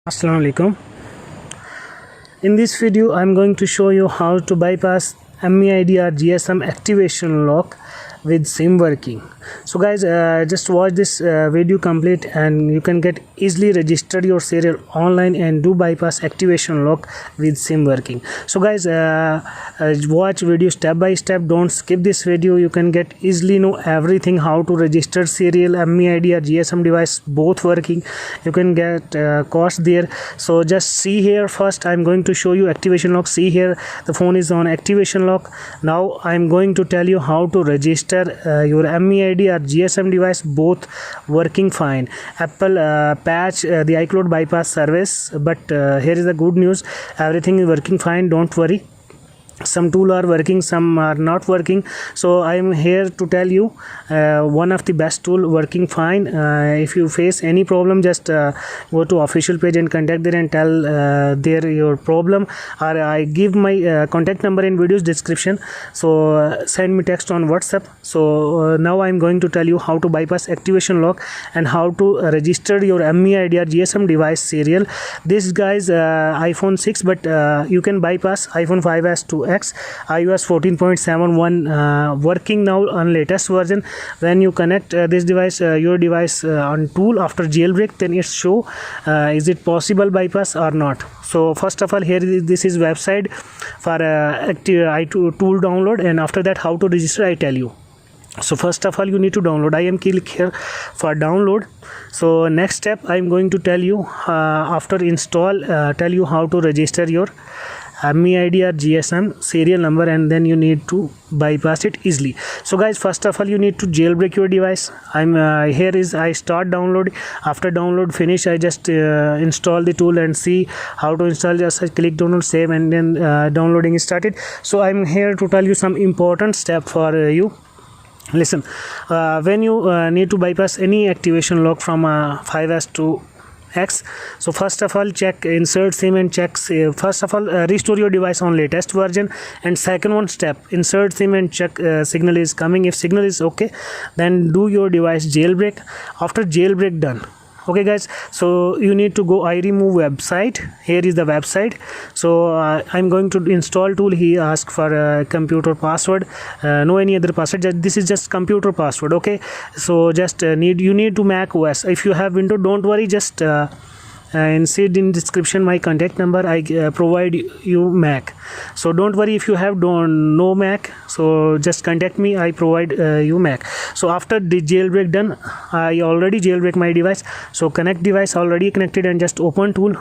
Assalamu alaikum. In this video I'm going to show you how to bypass MEID or GSM activation lock with SIM working. So guys, just watch this video complete and you can get easily register your serial online and do bypass activation lock with SIM working. So guys, watch video step by step, don't skip this video. You can get easily know everything how to register serial MEID or GSM device both working. You can get cost there. So just see here. First I'm going to show you activation lock. See here, the phone is on activation lock. Now I'm going to tell you how to register your MEID or GSM device both working fine. Apple patch the iCloud bypass service, but here is the good news, everything is working fine, don't worry. Some tools are working, some are not working. So I am here to tell you one of the best tool working fine. If you face any problem, just go to official page and contact there and tell there your problem, or I give my contact number in videos description. So send me text on WhatsApp. So now I am going to tell you how to bypass activation lock and how to register your MEID or GSM device serial. This guys iPhone 6, but you can bypass iPhone 5s to X, iOS 14.71 working now on latest version. When you connect this device, your device on tool after jailbreak, then it show is it possible bypass or not. So first of all, here this is website for active tool download, and after that how to register I tell you. So first of all, you need to download. I am click here for download. So next step I am going to tell you after install, tell you how to register your MEID or GSM serial number, and then you need to bypass it easily. So guys, first of all you need to jailbreak your device. I'm here is I start download. After download finish, I just install the tool and see how to install. Just I click download, save, and then downloading is started. So I'm here to tell you some important step for you. Listen, when you need to bypass any activation lock from 5S to X, so first of all check insert SIM and check first of all restore your device on latest version, and second one step insert SIM and check signal is coming. If signal is okay, then do your device jailbreak. After jailbreak done, okay guys, so you need to go iRemove website. Here is the website. So I'm going to install tool. He asked for computer password, no any other password, this is just computer password. Okay, so just you need to Mac OS. If you have Windows, don't worry, just and see in description my contact number. I provide you Mac, so don't worry if you have no Mac, so just contact me, I provide you Mac. So after the jailbreak done, I already jailbreak my device. So connect device already connected, and just open tool.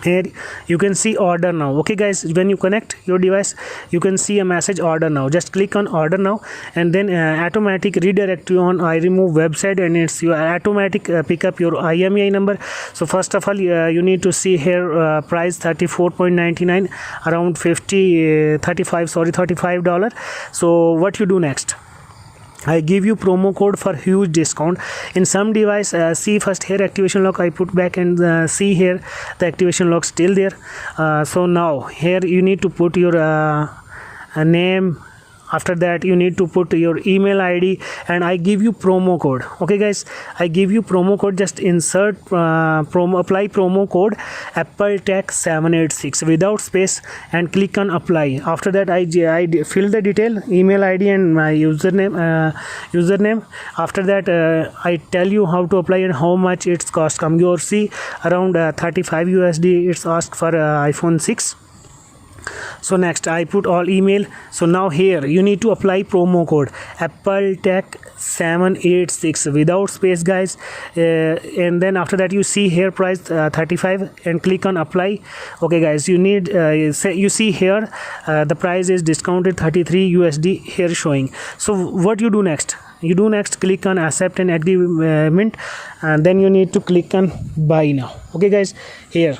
Here you can see order now. Okay guys, when you connect your device, you can see a message order now. Just click on order now, and then automatic redirect you on iRemove website, and it's your automatic pick up your IMEI number. So first of all you need to see here price 34.99, around $35. So what you do next, I give you promo code for huge discount in some device. See first here activation lock I put back, and see here the activation lock still there. So now here you need to put your name. After that you need to put your email ID, and I give you promo code. Okay guys, I give you promo code. Just insert apply promo code Apple Tech 786 without space, and click on apply. After that I fill the detail, email ID and my username. After that I tell you how to apply and how much it's cost. Come you see around 35 USD it's asked for iPhone 6. So next I put all email. So now here you need to apply promo code Apple Tech 786 without space guys, and then after that you see here price 35, and click on apply. Okay guys, you need you see here the price is discounted 33 USD here showing. So what you do next, click on accept and agreement, and then you need to click on buy now. Okay guys, here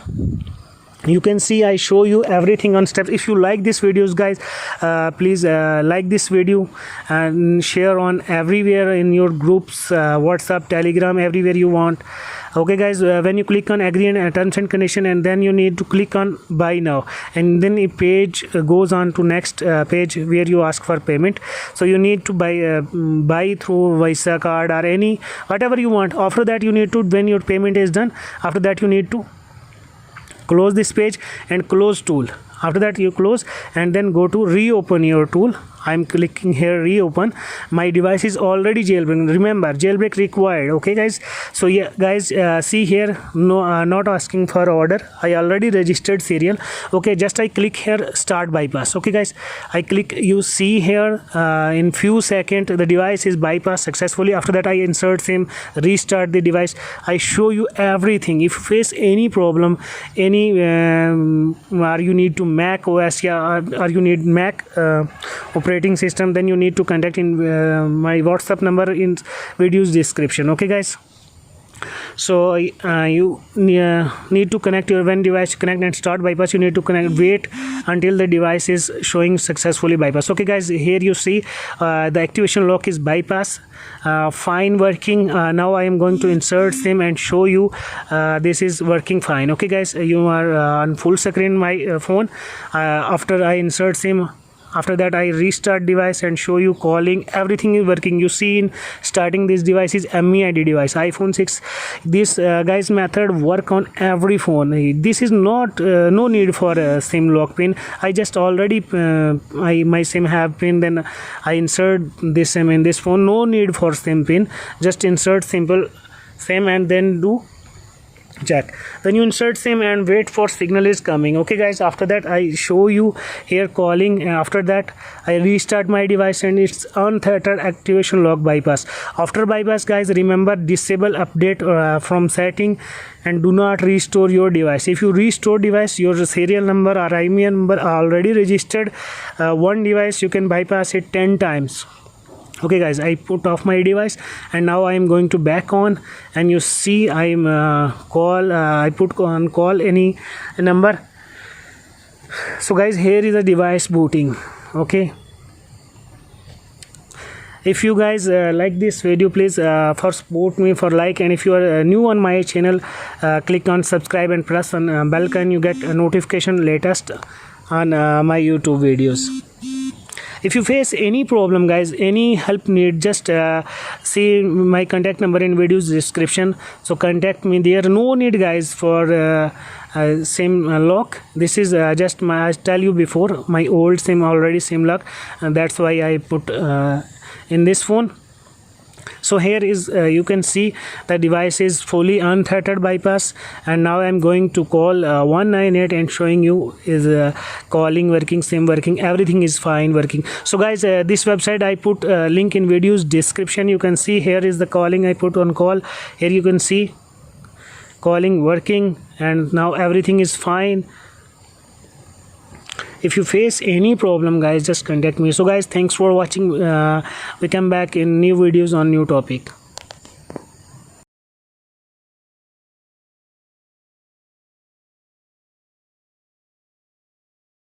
you can see I show you everything on steps. If you like this videos guys, please like this video and share on everywhere in your groups, WhatsApp, Telegram, everywhere you want. Okay guys, when you click on agree and terms and condition, and then you need to click on buy now, and then a page goes on to next page where you ask for payment. So you need to buy through Visa card or any whatever you want. After that you need to, when your payment is done, after that you need to close this page and close tool. After that you close and then go to reopen your tool. I'm clicking here reopen. My device is already jailbroken. Remember, jailbreak required. Okay guys, so yeah guys, see here, no not asking for order. I already registered serial. Okay, just I click here start bypass. Okay guys, I click, you see here in few seconds the device is bypassed successfully. After that I insert SIM, restart the device. I show you everything. If you face any problem, any or you need to Mac OS, yeah, or you need Mac operating system, then you need to contact in my WhatsApp number in video's description. Okay guys, so you need to connect your, when device connect and start bypass, you need to connect, wait until the device is showing successfully bypass. Okay guys, here you see the activation lock is bypass, fine working. Now I am going to insert SIM and show you this is working fine. Okay guys, you are on full screen my phone. After I insert SIM, after that I restart device and show you calling, everything is working. You see in starting this device is MEID device, iPhone 6. This guys method work on every phone. This is not no need for a SIM lock pin. I just already my SIM have pin, then I insert this SIM in this phone. No need for SIM pin, just insert simple SIM and then do jack. Then you insert SIM and wait for signal is coming. Okay guys, after that I show you here calling. After that I restart my device and it's untethered activation lock bypass. After bypass guys, remember disable update from setting and do not restore your device. If you restore device, your serial number or IMEI number are already registered. One device you can bypass it 10 times. Okay guys, I put off my device and now I am going to back on, and you see I am I put on call any number. So guys, here is the device booting. Okay, if you guys like this video, please for support me for like, and if you are new on my channel, click on subscribe and press on bell icon. You get a notification latest on my YouTube videos. If you face any problem guys, any help need, just see my contact number in video's description, so contact me there. No need guys for SIM lock. This is just my, I tell you before, my old SIM already SIM lock, and that's why I put in this phone. So here is you can see the device is fully untethered bypass, and now I'm going to call 198 and showing you is calling working, SIM working, everything is fine working. So guys, this website I put link in video's description. You can see here is the calling I put on call. Here you can see calling working, and now everything is fine. If you face any problem guys, just contact me. So guys, thanks for watching. We come back in new videos on new topic.